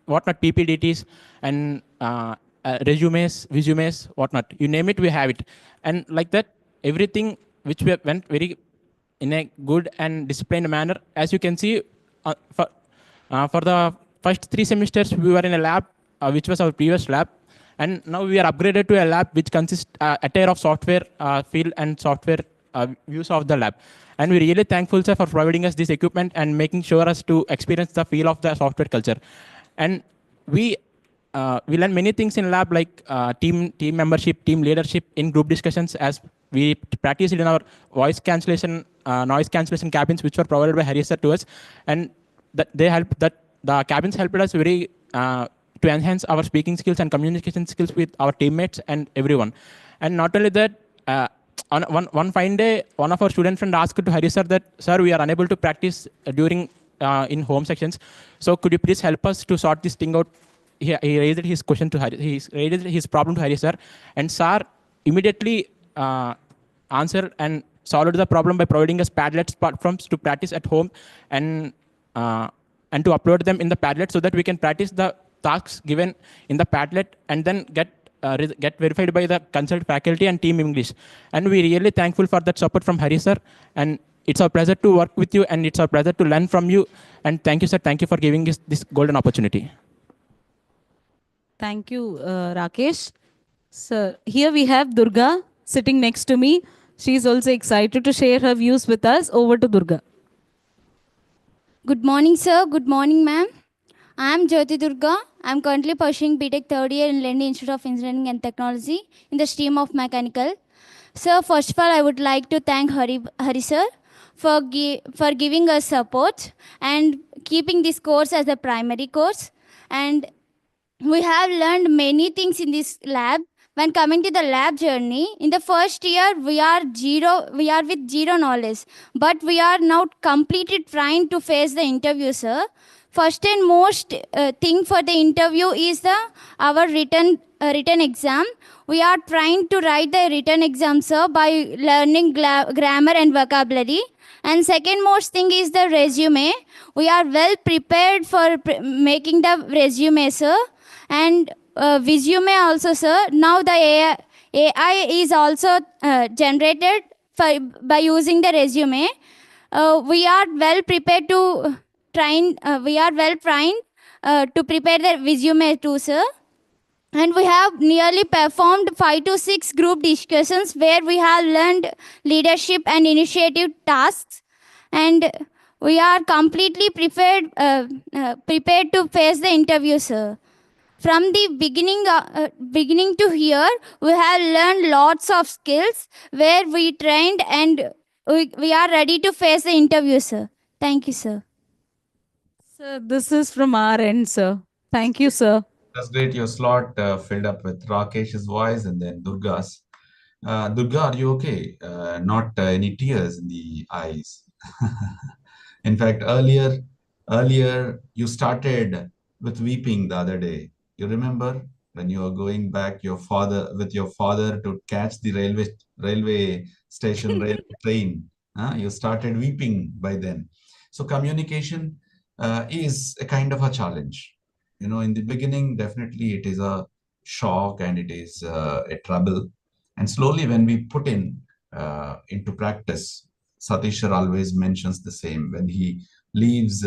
whatnot, PPDTs and resumes, whatnot. You name it, we have it. And like that, everything which went very in a good and disciplined manner. As you can see, for the first 3 semesters, we were in a lab, which was our previous lab. And now we are upgraded to a lab which consists a tier of software field and software views of the lab. And we're really thankful, sir, for providing us this equipment and making sure us to experience the feel of the software culture. And we learn many things in lab, like team membership, team leadership, in group discussions, as we practiced in our voice cancellation, noise cancellation cabins, which were provided by Harry sir to us. And the cabins helped us very to enhance our speaking skills and communication skills with our teammates and everyone. And not only that, on one fine day, one of our student friend asked to Hari sir that, sir, we are unable to practice during in home sections. So could you please help us to sort this thing out? He raised his question to Hari. He raised his problem to Hari sir, and sir immediately answered and solved the problem by providing us Padlet platforms to practice at home and to upload them in the Padlet so that we can practice the tasks given in the Padlet and then get verified by the consult faculty and team English. And we're really thankful for that support from Hari sir. And it's our pleasure to work with you, and it's our pleasure to learn from you. And thank you, sir. Thank you for giving us this golden opportunity. Thank you, Rakesh. Sir, here we have Durga sitting next to me. She is also excited to share her views with us. Over to Durga. Good morning, sir. Good morning, ma'am. I am Jyoti Durga. I am currently pursuing BTech third year in Lendi Institute of Engineering and Technology in the stream of Mechanical. Sir, first of all, I would like to thank Hari sir for giving us support and keeping this course as a primary course. And we have learned many things in this lab. When coming to the lab journey, in the first year, we are with zero knowledge, but we are now completely trying to face the interview, sir. First and most thing for the interview is our written exam. We are trying to write the written exam, sir, by learning grammar and vocabulary. And second most thing is the resume. We are well prepared for making the resume, sir. And resume also, sir. Now the AI is also generated by using the resume. We are well prepared to train. We are well trained to prepare the resume too, sir. And we have nearly performed 5 to 6 group discussions where we have learned leadership and initiative tasks. And we are completely prepared to face the interview, sir. From the beginning to here, we have learned lots of skills where we trained and we are ready to face the interview, sir. Thank you, sir. Sir, this is from our end, sir. Thank you, sir. That's great. Your slot filled up with Rakesh's voice and then Durga's. Durga, are you okay? Not any tears in the eyes. In fact, earlier you started with weeping the other day. You remember when you were going back with your father to catch the railway station, railway train? You started weeping by then. So communication is a kind of a challenge. You know, in the beginning, definitely it is a shock and it is a trouble. And slowly when we put into practice, Satish sir always mentions the same. When he leaves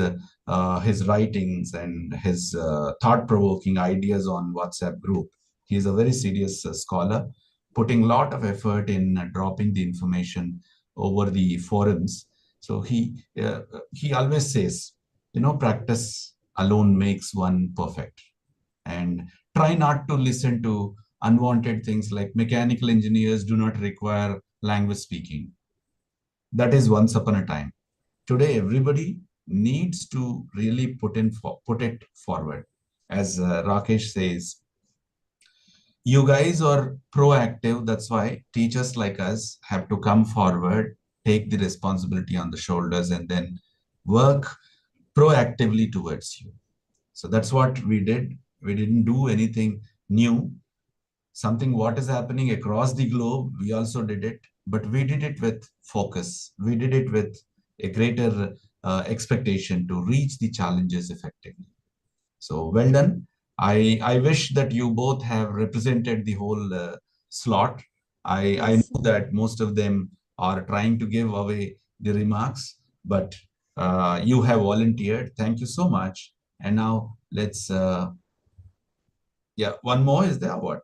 his writings and his thought-provoking ideas on WhatsApp group, he is a very serious scholar, putting a lot of effort in dropping the information over the forums. So he always says, you know, practice alone makes one perfect. And try not to listen to unwanted things like mechanical engineers do not require language speaking. That is once upon a time. Today, everybody needs to really put it forward. As Rakesh says, you guys are proactive. That's why teachers like us have to come forward, take the responsibility on the shoulders, and then work proactively towards you. So that's what we did. We didn't do anything new. Something what is happening across the globe, we also did it, but we did it with focus. We did it with a greater expectation to reach the challenges effectively. So well done. I wish that you both have represented the whole slot. I Yes. know that most of them are trying to give away the remarks, but you have volunteered. Thank you so much. And now let's, yeah, one more is there? What?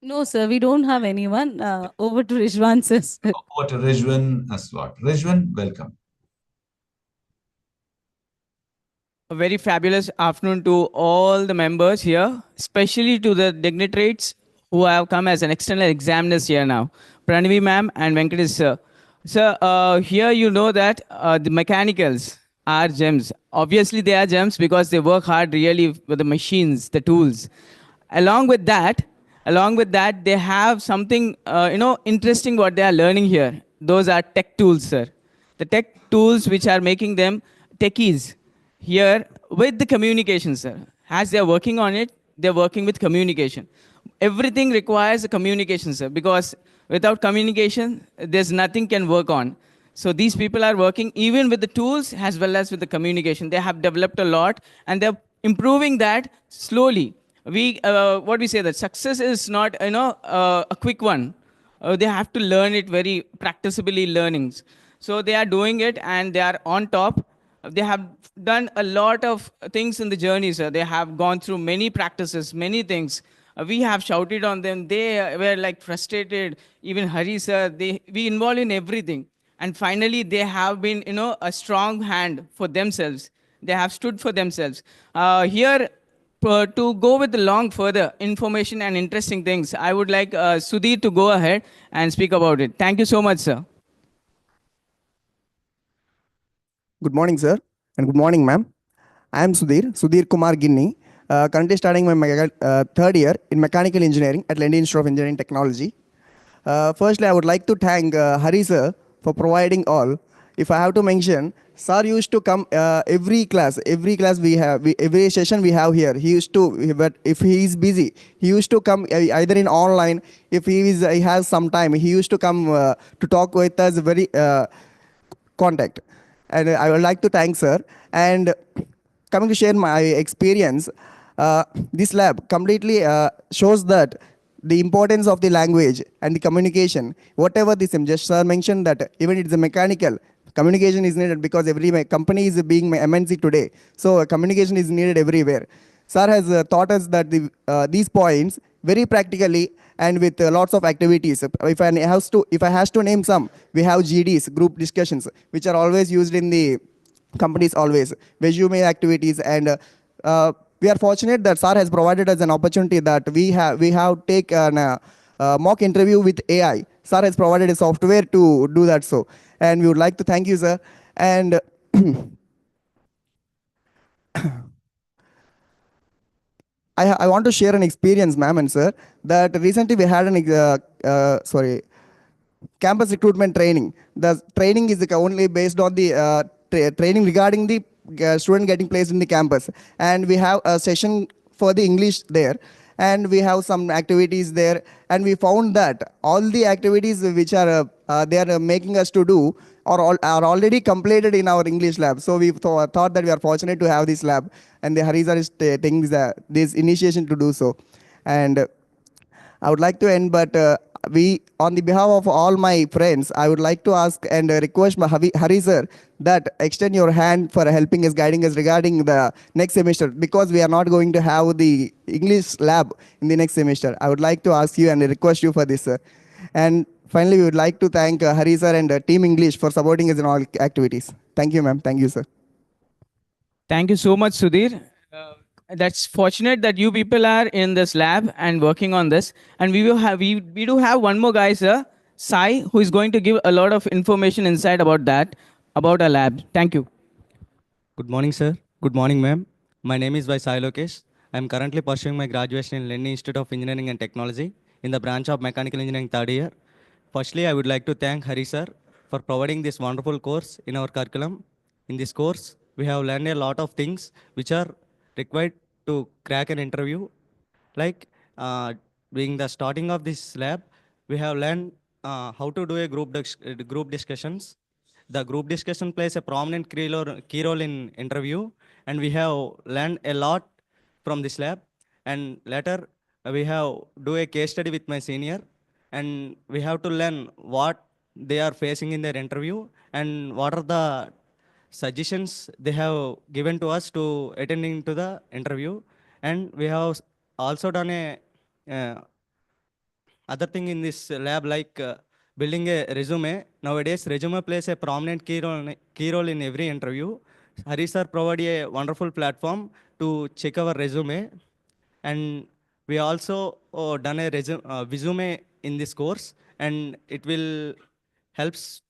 No, sir, we don't have anyone. Over to Rizwan, sir. Over to Rizwan slot. Rizwan, welcome. A very fabulous afternoon to all the members here, especially to the dignitaries who have come as an external examiners here now. Pranavi ma'am and Venkatesh sir. Sir, here you know that the mechanicals are gems. Obviously, they are gems because they work hard really with the machines, the tools. Along with that, they have something interesting what they are learning here. Those are tech tools, sir. The tech tools which are making them techies here with the communication, sir. As they're working on it, they're working with communication. Everything requires a communication, sir, because without communication, there's nothing can work on. So these people are working even with the tools as well as with the communication. They have developed a lot and they're improving that slowly. What we say that success is not a quick one. They have to learn it very practicably learnings. So they are doing it and they are on top. They have done a lot of things in the journey, sir. They have gone through many practices, many things. We have shouted on them. They were like frustrated. Even Hari, sir, we involve in everything. And finally, they have been, a strong hand for themselves. They have stood for themselves. Here, to go with the long further information and interesting things, I would like Sudhir to go ahead and speak about it. Thank you so much, sir. Good morning, sir, and good morning, ma'am. I am Sudhir Kumar Ginni, currently studying my third year in mechanical engineering at Lendi Institute of Engineering Technology. Firstly, I would like to thank Hari sir for providing all. If I have to mention, sir used to come every class we have, every session we have here. He used to, but if he is busy, he used to come either in online. If he has some time, he used to come to talk with us very contact. And I would like to thank sir. And coming to share my experience, this lab completely shows that the importance of the language and the communication. Whatever this just sir mentioned that even it's a mechanical, communication is needed because every company is being MNC today. So communication is needed everywhere. Sir has taught us that these points very practically and with lots of activities. If I has to name some, we have GDs, group discussions, which are always used in the companies always, resume activities, and we are fortunate that sir has provided us an opportunity that we have taken a mock interview with AI. Sir has provided a software to do that so, and we would like to thank you, sir. And I want to share an experience, ma'am and sir, that recently we had campus recruitment training. The training is only based on the training regarding the student getting placed in the campus. And we have a session for the English there. And we have some activities there. And we found that all the activities which are they are making us to do are already completed in our English lab. So we thought that we are fortunate to have this lab. And the Harizar is taking this initiation to do so. And I would like to end, but on the behalf of all my friends, I would like to ask and request Hari sir that extend your hand for helping us, guiding us regarding the next semester, because we are not going to have the English lab in the next semester. I would like to ask you and request you for this, sir. And finally, we would like to thank Hari sir and Team English for supporting us in all activities. Thank you, ma'am. Thank you, sir. Thank you so much, Sudhir. That's fortunate that you people are in this lab and working on this. And we do have one more guy, sir, Sai, who is going to give a lot of information inside about that, about our lab. Thank you. Good morning, sir. Good morning, ma'am. My name is Sai Lokesh. I am currently pursuing my graduation in Lendi Institute of Engineering and Technology in the branch of Mechanical Engineering third year. Firstly, I would like to thank Hari sir for providing this wonderful course in our curriculum. In this course, we have learned a lot of things which are required to crack an interview. Like being the starting of this lab, we have learned how to do a group discussions. The group discussion plays a prominent key role in interview, and we have learned a lot from this lab. And later, we have do a case study with my senior, and we have to learn what they are facing in their interview and what are the suggestions they have given to us to attending to the interview. And we have also done a other thing in this lab, like building a resume. Nowadays, resume plays a prominent key role in every interview. Hari sir provided a wonderful platform to check our resume. And we also done a resume in this course, and it will helps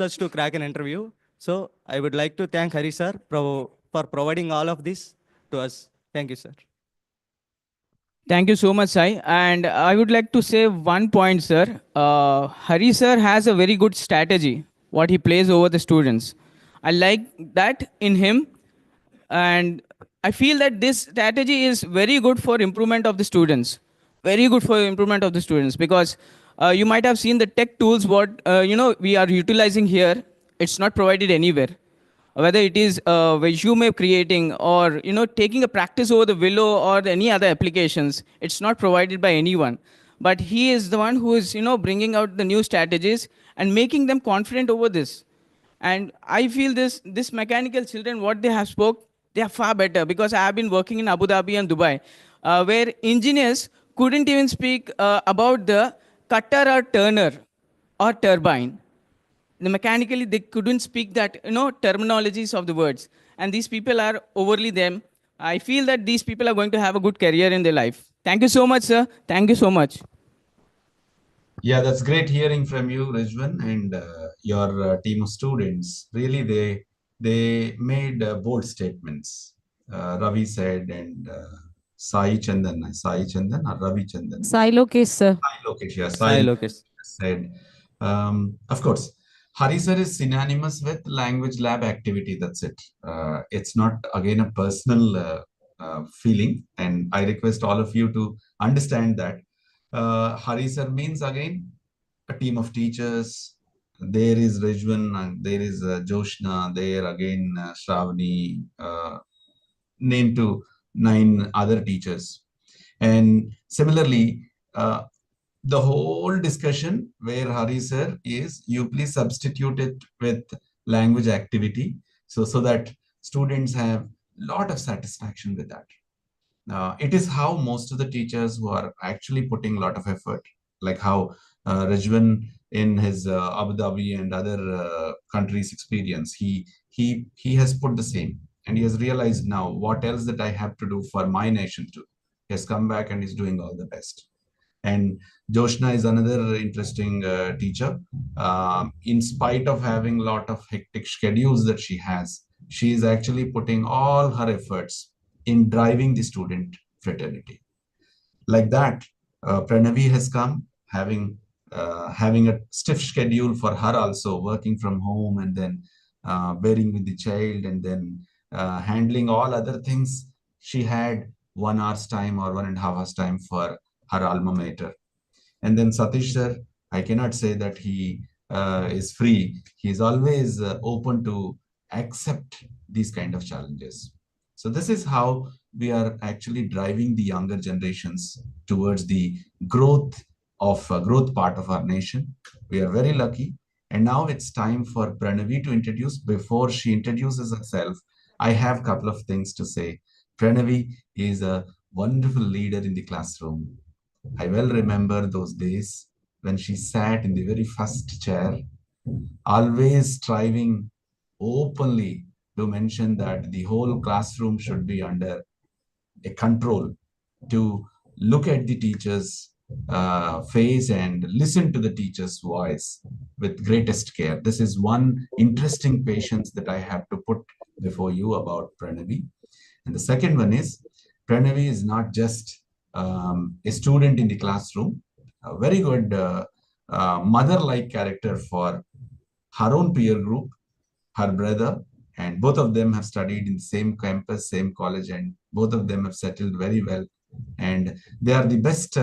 us to crack an interview. So I would like to thank Hari sir for providing all of this to us. Thank you, sir. Thank you so much, Sai. And I would like to say one point, sir. Hari sir has a very good strategy, what he plays over the students. I like that in him. And I feel that this strategy is very good for improvement of the students. Very good for improvement of the students, because you might have seen the tech tools what we are utilizing here. It's not provided anywhere, whether it is resume creating or taking a practice over the Willow or any other applications. It's not provided by anyone, but he is the one who is bringing out the new strategies and making them confident over this. And I feel this mechanical children, what they have spoke, they are far better, because I have been working in Abu Dhabi and Dubai, where engineers couldn't even speak about the cutter or turner or turbine. Mechanically, they couldn't speak that terminologies of the words. And these people are overly them. I feel that these people are going to have a good career in their life. Thank you so much, sir. Thank you so much. Yeah, that's great hearing from you, Rijwan, and your team of students. Really, they made bold statements. Ravi said, and Sai Chandan or Ravi Chandan. Sai Lokesh, sir. Sai Lokesh, yeah, Sai Lokesh said. Of course, Hari sir is synonymous with language lab activity. That's it. It's not again a personal feeling, and I request all of you to understand that. Hari sir means again a team of teachers. There is Rajwan, and there is Joshna, there again Shravani, named to 9 other teachers. And similarly, the whole discussion where Hari sir is, you please substitute it with language activity, so that students have lot of satisfaction with that. It is how most of the teachers who are actually putting a lot of effort, like how Rajwan in his Abu Dhabi and other countries experience, he has put the same, and he has realized now what else that I have to do for my nation too. He has come back and is doing all the best. And Joshna is another interesting teacher. In spite of having a lot of hectic schedules that she has, she is actually putting all her efforts in driving the student fraternity. Like that, Pranavi has come, having a stiff schedule for her also, working from home and then bearing with the child and then handling all other things. She had 1 hour's time or 1.5 hours time for her alma mater. And then Satish sir, I cannot say that he is free. He is always open to accept these kind of challenges. So this is how we are actually driving the younger generations towards the growth part of our nation. We are very lucky. And now it's time for Pranavi to introduce. Before she introduces herself, I have a couple of things to say. Pranavi is a wonderful leader in the classroom. I well remember those days when she sat in the very first chair, always striving openly to mention that the whole classroom should be under a control, to look at the teacher's face and listen to the teacher's voice with greatest care. This is one interesting patience that I have to put before you about Pranavi. And the second one is, Pranavi is not just a student in the classroom, a very good mother-like character for her own peer group, her brother, and both of them have studied in the same campus, same college, and both of them have settled very well. And they are the best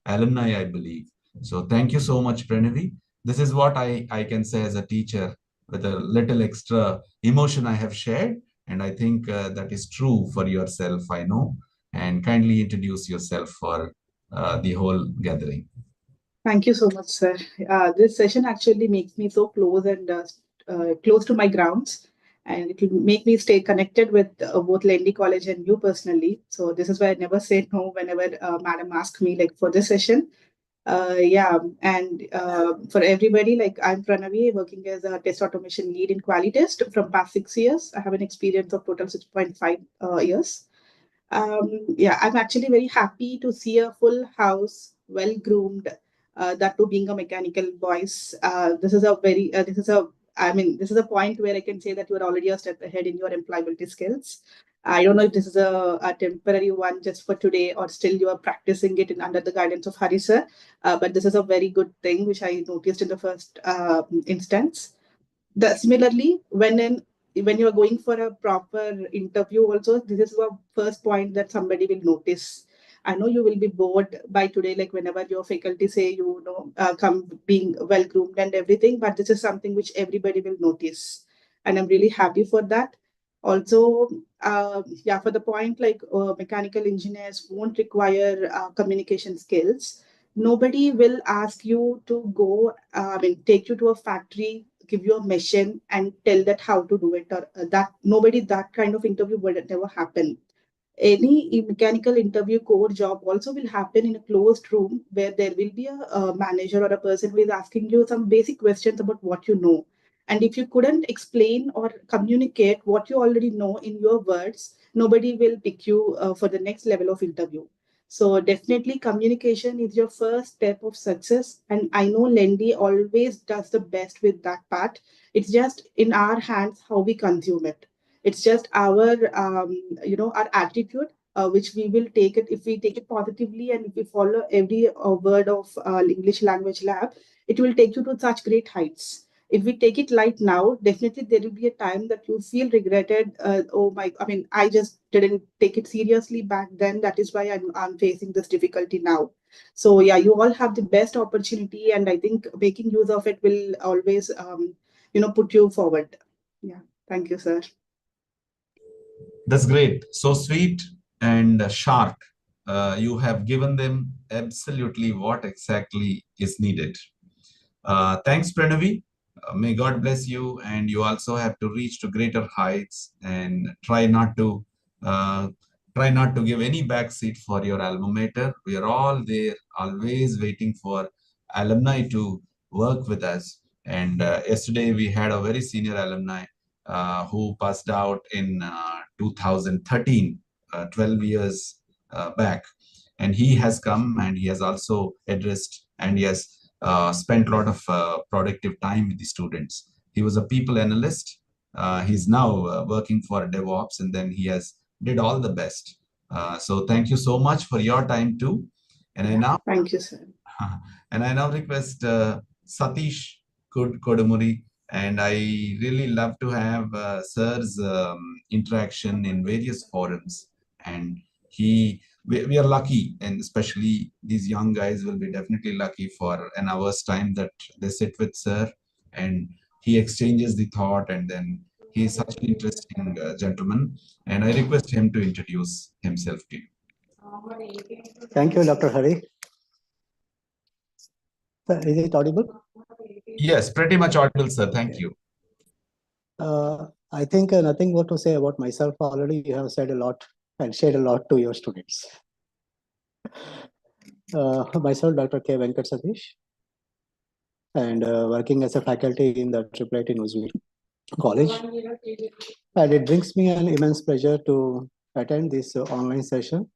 alumni, I believe. So thank you so much, Pranavi. This is what I can say as a teacher, with a little extra emotion I have shared. And I think that is true for yourself, I know. and kindly introduce yourself for the whole gathering. Thank you so much, sir. This session actually makes me so close and close to my grounds, and it will make me stay connected with both Lendy College and you personally. So this is why I never say no whenever Madam asks me like for this session. Yeah, and for everybody, like I'm Pranavi, working as a test automation lead in Quali Test from past 6 years. I have an experience of total 6.5 years. Yeah, I'm actually very happy to see a full house, well groomed. That too, being a mechanical voice. This is a point where I can say that you are already a step ahead in your employability skills. I don't know if this is a temporary one just for today or still you are practicing it under the guidance of Hari sir. But this is a very good thing which I noticed in the first instance. Similarly, when you are going for a proper interview, also this is the first point that somebody will notice. I know you will be bored by today, like whenever your faculty say come being well groomed and everything, but this is something which everybody will notice, and I'm really happy for that. Also, yeah, for the point like mechanical engineers won't require communication skills. Nobody will ask you to go, take you to a factory, give you a mission and tell that how to do it, or that kind of interview would never happen. Any mechanical interview core job also will happen in a closed room where there will be a manager or a person who is asking you some basic questions about what you know. And if you couldn't explain or communicate what you already know in your words, nobody will pick you for the next level of interview. So definitely communication is your first step of success. And I know Lendy always does the best with that part. It's just in our hands how we consume it. It's just our attitude, which we will take it. If we take it positively and if we follow every word of English language lab, it will take you to such great heights. If we take it light now, definitely there will be a time that you feel regretted. I just didn't take it seriously back then. That is why I'm facing this difficulty now. So yeah, you all have the best opportunity, and I think making use of it will always, put you forward. Yeah. Thank you, sir. That's great. So sweet and sharp. You have given them absolutely what exactly is needed. Thanks, Pranavi. May God bless you, and you also have to reach to greater heights and uh, try not to give any backseat for your alma mater. We are all there, always waiting for alumni to work with us. And yesterday we had a very senior alumni who passed out in 2013, 12 years back. And he has come and he has also addressed and he has spent a lot of productive time with the students. He was a people analyst. He's now working for DevOps, and then he has did all the best. So thank you so much for your time too. And I now Thank you, sir. and I now request Satish Kodumuri, and I really love to have Sir's interaction in various forums. And we are lucky, and especially these young guys will be definitely lucky for an hour's time that they sit with Sir, and he exchanges the thought, and then he is such an interesting gentleman. And I request him to introduce himself to you. Thank you, Dr. Hari. Sir, is it audible? Yes, pretty much audible, sir. Thank you. I think nothing more to say about myself. Already you have said a lot and shared a lot to your students. Myself, Dr. K. Venkat Satish, and working as a faculty in the IIIT University College. And it brings me an immense pleasure to attend this online session.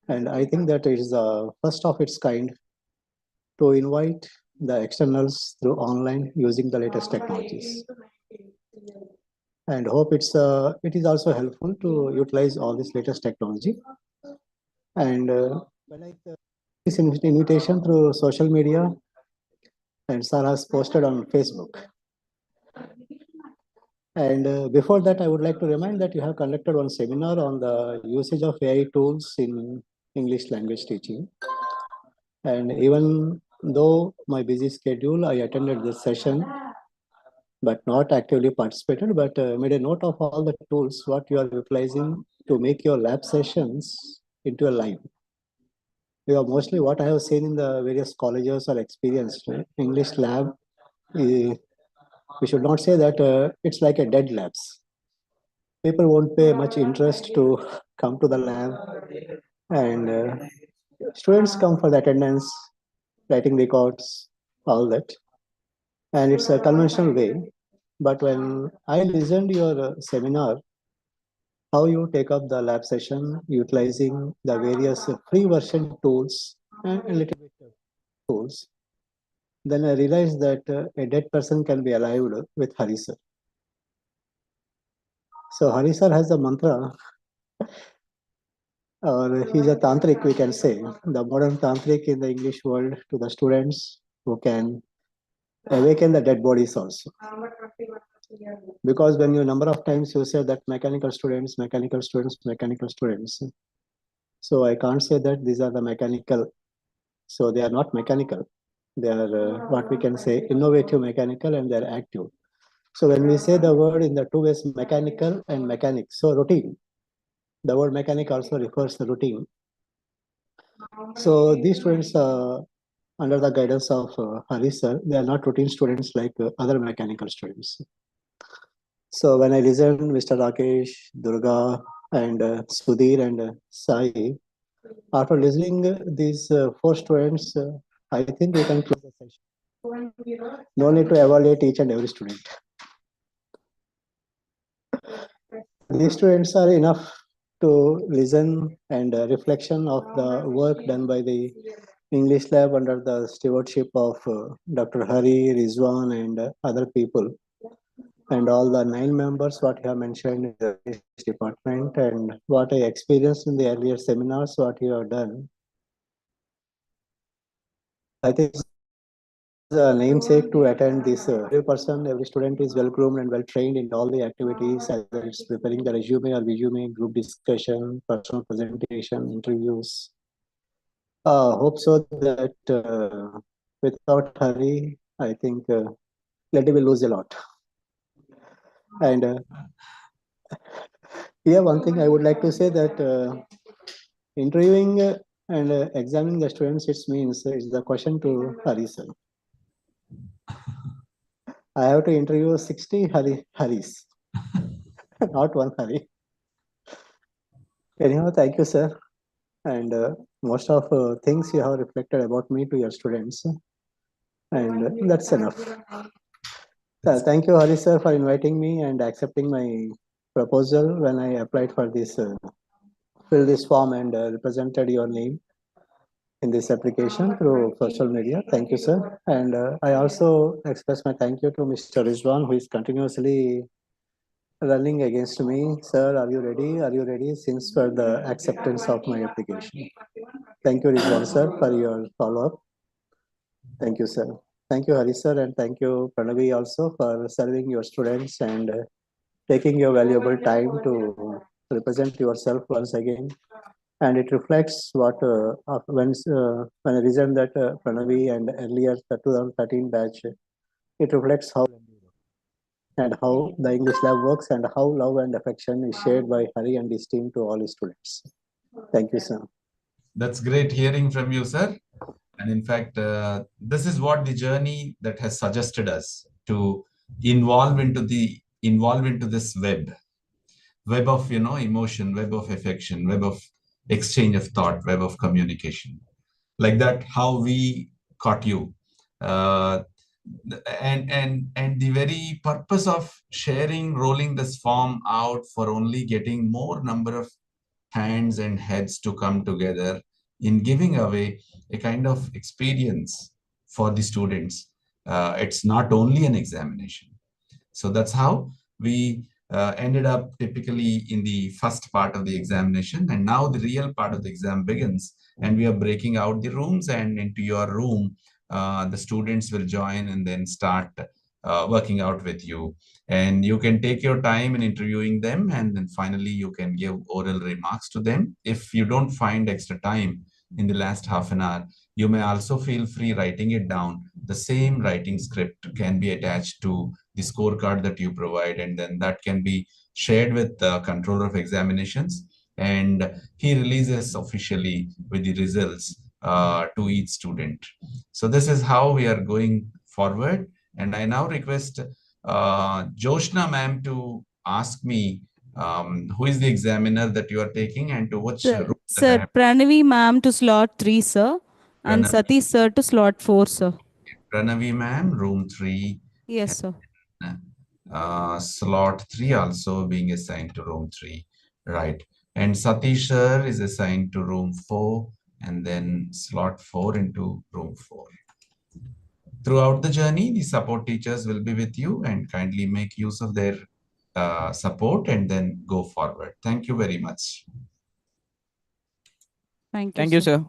And I think that it is the first of its kind to invite the externals through online using the latest technologies. And hope it is also helpful to utilize all this latest technology. And when I this invitation through social media, and Sir has posted on Facebook. And before that, I would like to remind that you have conducted one seminar on the usage of AI tools in English language teaching. And even though my busy schedule, I attended this session. but not actively participated, but made a note of all the tools what you are utilizing to make your lab sessions into a live. Mostly what I have seen in the various colleges or experienced, English lab, we should not say that it's like a dead labs. People won't pay much interest to come to the lab, and students come for the attendance, writing records, all that. And it's a conventional way. But when I listened to your seminar, how you take up the lab session utilizing the various free version tools and a little bit of tools, then I realized that a dead person can be alive with Hari sir. So Hari sir has a mantra, or he's a tantric, we can say, the modern tantric in the English world to the students who can awaken the dead bodies also. Because when you number of times you say that mechanical students, mechanical students, mechanical students. So I can't say that these are the mechanical. So they are not mechanical. They are what we can say innovative mechanical, and they are active. So when we say the word in the two ways, mechanical and mechanic, so routine. The word mechanic also refers to routine. So these students, under the guidance of Hari sir, they are not routine students like other mechanical students. So when I listened, Mr. Rakesh, Durga, and Sudhir and Sai, after listening these four students, I think we can close the session. No need to evaluate each and every student. These students are enough to listen and reflection of the work done by the English lab under the stewardship of Dr. Hari, Rizwan, and other people. And all the 9 members what you have mentioned in the department, and what I experienced in the earlier seminars what you have done. I think the namesake to attend this. Every student is well groomed and well trained in all the activities, either it's preparing the resume or resume, group discussion, personal presentation, interviews. Hope so that without Hari, I think Lady will lose a lot. And here, one thing I would like to say that interviewing and examining the students, it means is the question to Hari sir. I have to interview 60 Haris, not one Hari. Anyhow, thank you, sir. And most of things you have reflected about me to your students, and that's enough. Thank you, Hari sir, for inviting me and accepting my proposal when I applied for this, fill this form and represented your name in this application through social media. Thank you, sir. And I also express my thank you to Mr. Rizwan, who is continuously running against me. Sir, are you ready? Are you ready? Since for the acceptance of my application. Thank you, Rizwan, sir, for your follow-up. Thank you, sir. Thank you, Hari, sir, and thank you, Pranavi, also for serving your students and taking your valuable time to represent yourself once again. And it reflects what when I listened that Pranavi and earlier the 2013 batch, it reflects how and how the English lab works and how love and affection is shared by Hari and his team to all his students. Thank you, sir. That's great hearing from you, sir. And in fact, this is what the journey that has suggested us to involve into this web of emotion, web of affection, web of exchange of thought, web of communication. Like that, how we caught you. And the very purpose of sharing, rolling this form out for only getting more number of hands and heads to come together in giving away a kind of experience for the students. It's not only an examination. So that's how we ended up typically in the first part of the examination. And now the real part of the exam begins. And we are breaking out the rooms, and into your room, the students will join and then start working out with you. And you can take your time in interviewing them, and then finally you can give oral remarks to them. If you don't find extra time in the last half an hour, you may also feel free writing it down. The same writing script can be attached to the scorecard that you provide, and then that can be shared with the controller of examinations, and he releases officially with the results to each student. So this is how we are going forward. And I now request Joshna ma'am to ask me who is the examiner that you are taking and to which room that I Sir, have. Pranavi ma'am to slot 3, sir. And Pranavi, Satish sir to slot 4, sir. Pranavi ma'am, room 3. Yes, sir. Slot 3 also being assigned to room 3. Right. And Satish sir is assigned to room 4 and then slot 4 into room 4. Throughout the journey, the support teachers will be with you and kindly make use of their support and then go forward. Thank you very much. Thank you, Thank you, sir.